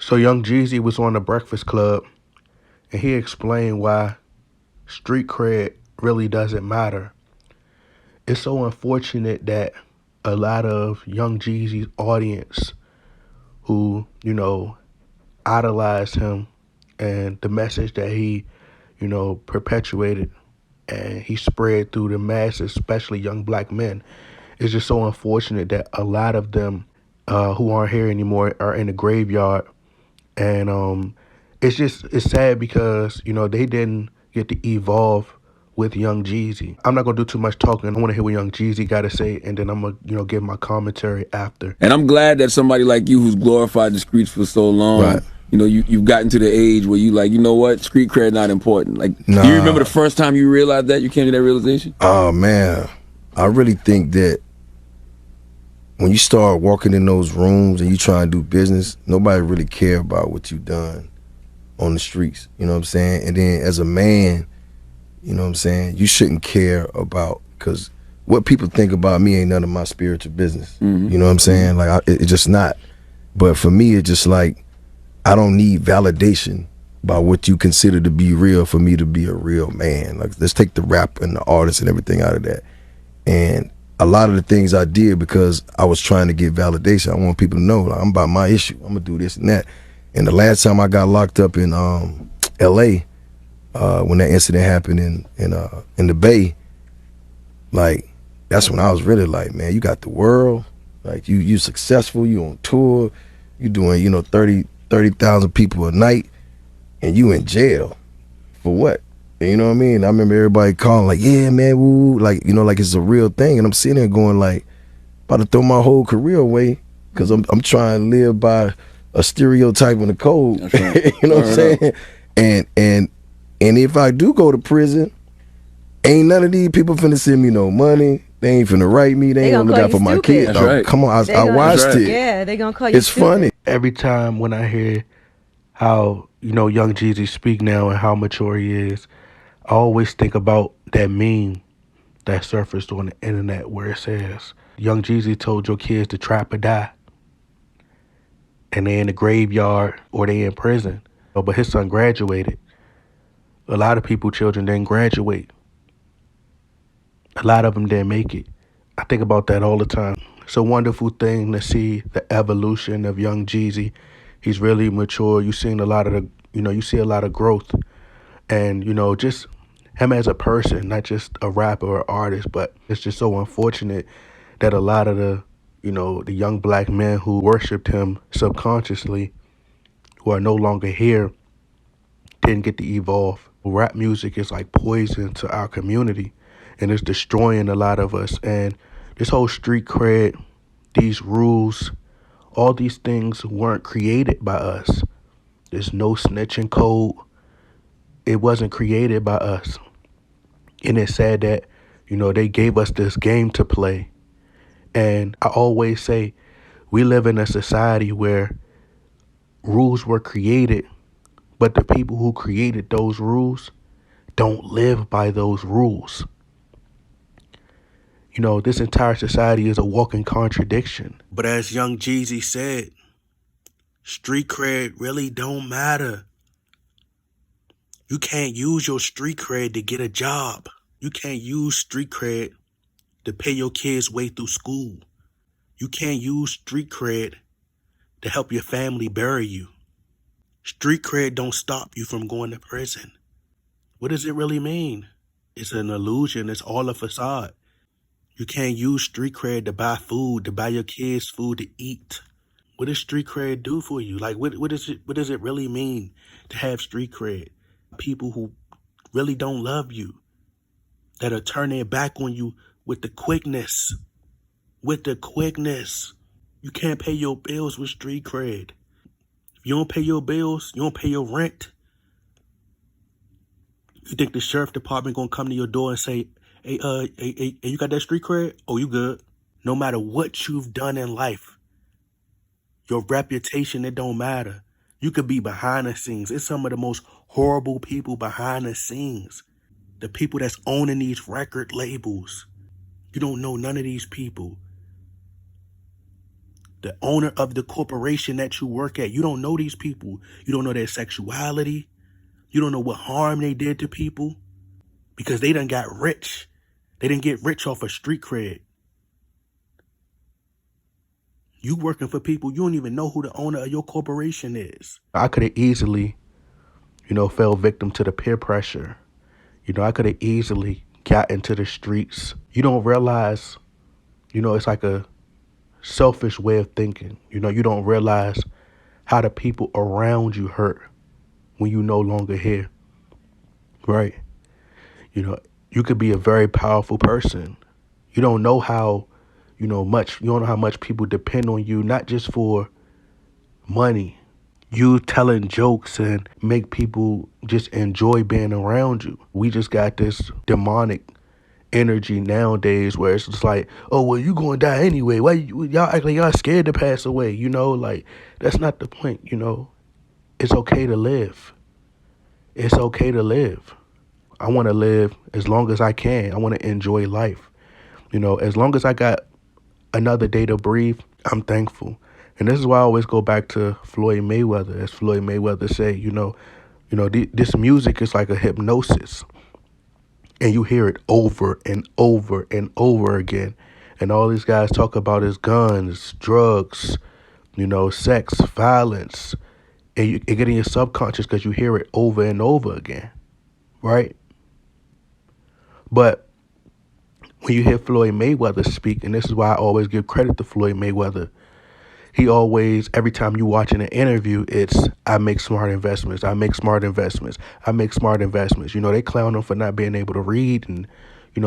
So Young Jeezy was on the Breakfast Club, and he explained why street cred really doesn't matter. It's so unfortunate that a lot of Young Jeezy's audience who, idolized him and the message that he, perpetuated and he spread through the masses, especially young black men. It's just so unfortunate that a lot of them who aren't here anymore are in the graveyard. And it's sad because, they didn't get to evolve with Young Jeezy. I'm not gonna do too much talking. I want to hear what Young Jeezy got to say, and then I'm gonna, give my commentary after. And I'm glad that somebody like you who's glorified the streets for so Right. long, you've gotten to the age where you like, you know what, street cred not important. Like, do you remember the Nah. first time you realized that, you came to that realization? Oh man, I really think that when you start walking in those rooms and you try and do business, nobody really care about what you done on the streets. You know what I'm saying? And then as a man, you know what I'm saying, you shouldn't care about, because what people think about me ain't none of my spiritual business. Mm-hmm. You know what I'm saying? Like it's just not. But for me, it's just like I don't need validation by what you consider to be real for me to be a real man. Like, let's take the rap and the artists and everything out of that. And a lot of the things I did because I was trying to get validation. I want people to know, like, I'm about my issue. I'm gonna do this and that. And the last time I got locked up in L.A., when that incident happened in the Bay, like, that's when I was really like, man, you got the world, like you successful, you on tour, you doing 30,000 people a night, and you in jail for what? And you know what I mean? I remember everybody calling like, yeah, man, woo, like, like it's a real thing, and I'm sitting there going like, about to throw my whole career away because I'm trying to live by a stereotype and a code. That's right. You know what I'm saying? And if I do go to prison, ain't none of these people finna send me no money. They ain't finna write me. They ain't gonna look out for my kids. That's right. Come on, I watched it. Yeah, they gonna call you It's stupid. funny. Every time when I hear how, Young Jeezy speak now and how mature he is, I always think about that meme that surfaced on the internet where it says, Young Jeezy told your kids to trap or die. And they in the graveyard or they in prison. But his son graduated. A lot of people, children didn't graduate. A lot of them didn't make it. I think about that all the time. It's a wonderful thing to see the evolution of Young Jeezy. He's really mature. You see a lot of growth. And, just him as a person, not just a rapper or artist, but it's just so unfortunate that a lot of the young black men who worshiped him subconsciously, who are no longer here, didn't get to evolve. Rap music is like poison to our community, and it's destroying a lot of us. And this whole street cred, these rules, all these things weren't created by us. There's no snitching code. It wasn't created by us. And it's sad that, they gave us this game to play. And I always say, we live in a society where rules were created, but the people who created those rules don't live by those rules. This entire society is a walking contradiction. But as Young Jeezy said, street cred really don't matter. You can't use your street cred to get a job. You can't use street cred to pay your kids' way through school. You can't use street cred to help your family bury you. Street cred don't stop you from going to prison. What does it really mean? It's an illusion. It's all a facade. You can't use street cred to buy food, to buy your kids food to eat. What does street cred do for you? Like, what does it really mean to have street cred? People who really don't love you, that are turning their back on you with the quickness. With the quickness. You can't pay your bills with street cred. If you don't pay your bills, you don't pay your rent, you think the sheriff department gonna come to your door and say, hey, you got that street cred? Oh, you good. No matter what you've done in life, your reputation, it don't matter. You could be behind the scenes. It's some of the most horrible people behind the scenes. The people that's owning these record labels. You don't know none of these people. the owner of the corporation that you work at. You don't know these people. You don't know their sexuality. You don't know what harm they did to people because they done got rich. They didn't get rich off of street cred. You working for people, you don't even know who the owner of your corporation is. I could have easily, fell victim to the peer pressure. I could have easily got into the streets. You don't realize, it's like a selfish way of thinking. You don't realize how the people around you hurt when you no longer here, right? You could be a very powerful person. You don't know how, you don't know how much people depend on you, not just for money. You telling jokes and make people just enjoy being around you. We just got this demonic energy nowadays where it's just like, oh, well, you gonna die anyway. Why y'all act like y'all scared to pass away? Like that's not the point. It's okay to live. It's okay to live. I want to live as long as I can. I want to enjoy life. As long as I got another day to breathe, I'm thankful. And this is why I always go back to Floyd Mayweather. As Floyd Mayweather say, this music is like a hypnosis. And you hear it over and over and over again. And all these guys talk about is guns, drugs, sex, violence. And it get in your subconscious because you hear it over and over again, right? But when you hear Floyd Mayweather speak, and this is why I always give credit to Floyd Mayweather, he always, every time you watch in an interview, it's, I make smart investments. I make smart investments. I make smart investments. They clown him for not being able to read and,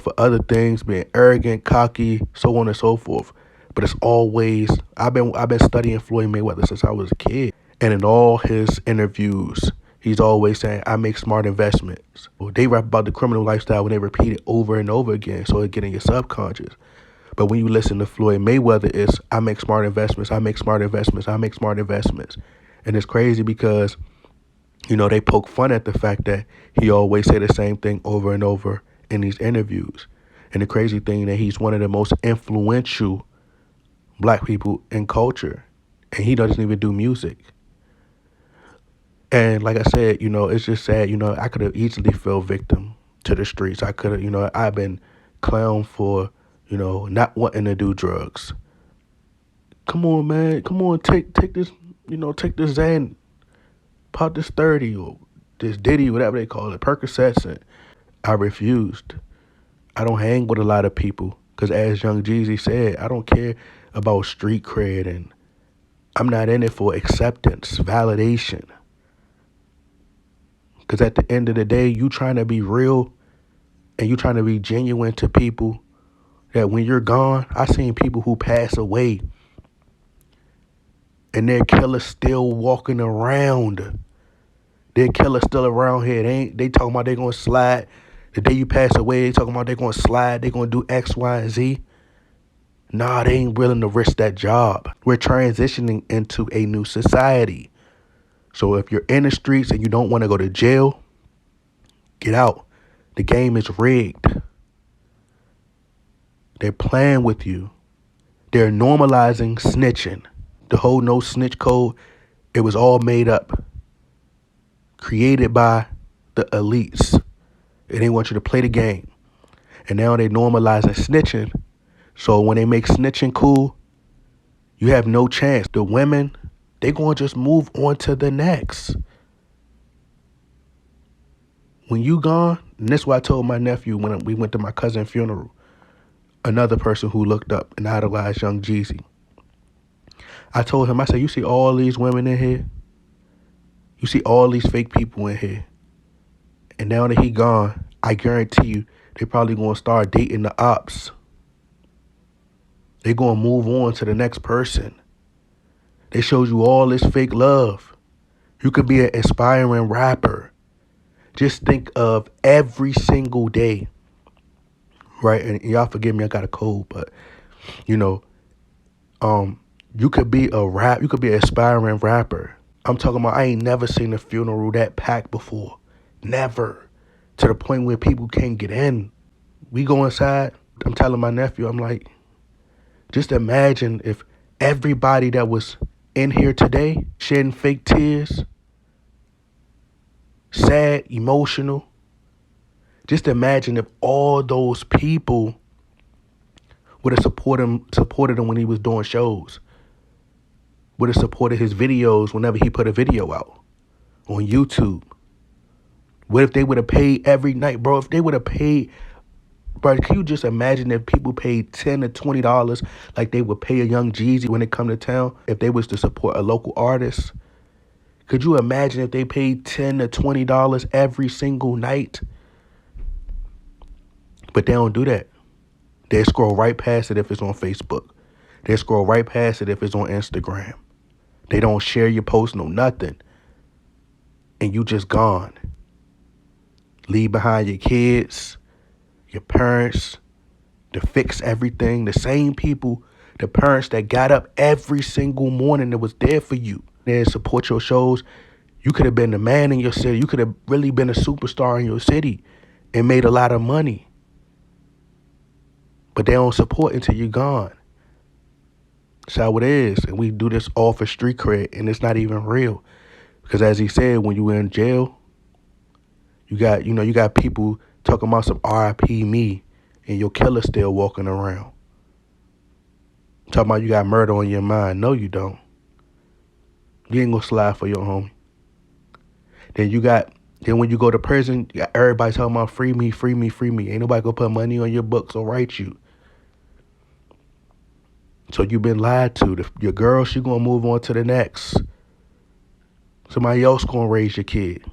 for other things, being arrogant, cocky, so on and so forth. But it's always, I've been studying Floyd Mayweather since I was a kid. And in all his interviews, he's always saying, I make smart investments. Well, they rap about the criminal lifestyle when they repeat it over and over again, so it get in your subconscious. But when you listen to Floyd Mayweather, it's, I make smart investments, I make smart investments, I make smart investments. And it's crazy because, they poke fun at the fact that he always say the same thing over and over in these interviews. And the crazy thing that he's one of the most influential black people in culture. And he doesn't even do music. And like I said, it's just sad, I could have easily fell victim to the streets. I could have, I've been clowned for, not wanting to do drugs. Come on, man. Come on, take this, take this Xan, pop this 30 or this Diddy, whatever they call it, Percocets. And I refused. I don't hang with a lot of people because as Young Jeezy said, I don't care about street cred and I'm not in it for acceptance, validation. Because at the end of the day, you trying to be real and you trying to be genuine to people that when you're gone, I seen people who pass away and their killer's still walking around. Their killer's still around here. They talking about they gonna slide. The day you pass away, they talking about they gonna slide, they gonna do X, Y, and Z. Nah, they ain't willing to risk that job. We're transitioning into a new society. So if you're in the streets and you don't want to go to jail, get out. The game is rigged. They're playing with you. They're normalizing snitching. The whole no snitch code, it was all made up. Created by the elites. And they want you to play the game. And now they normalizing snitching. So when they make snitching cool, you have no chance. The women, they gonna just move on to the next. When you gone, and this is what I told my nephew when we went to my cousin's funeral, another person who looked up and idolized Young Jeezy. I told him, I said, you see all these women in here? You see all these fake people in here? And now that he gone, I guarantee you, they probably gonna start dating the ops. They gonna move on to the next person. They showed you all this fake love. You could be an aspiring rapper. Just think of every single day, right? And y'all forgive me, I got a cold, but you could be you could be an aspiring rapper. I'm talking about I ain't never seen a funeral that packed before. Never. To the point where people can't get in. We go inside, I'm telling my nephew, I'm like, just imagine if Everybody that was in here today shedding fake tears, sad, emotional. Just imagine if all those people would have supported him when he was doing shows, would have supported his videos whenever he put a video out on YouTube. What if they would have paid every night, bro? If they would have paid, bro, can you just imagine if people paid $10 to $20 like they would pay a young Jeezy when they come to town if they was to support a local artist? Could you imagine if they paid $10 to $20 every single night? But they don't do that. They scroll right past it if it's on Facebook. They scroll right past it if it's on Instagram. They don't share your post, no nothing. And you just gone. Leave behind your kids, your parents, to fix everything. The same people, the parents that got up every single morning that was there for you. They support your shows. You could have been the man in your city. You could have really been a superstar in your city and made a lot of money. But they don't support until you're gone. That's how it is. And we do this all for street cred, and it's not even real. Because as he said, when you in jail, you got people talking about some RIP me, and your killer still walking around. Talking about you got murder on your mind. No, you don't. You ain't gonna slide for your homie. Then when you go to prison, you got everybody talking about free me, free me, free me. Ain't nobody gonna put money on your books or write you. So you been lied to. Your girl, she gonna move on to the next. Somebody else gonna raise your kid.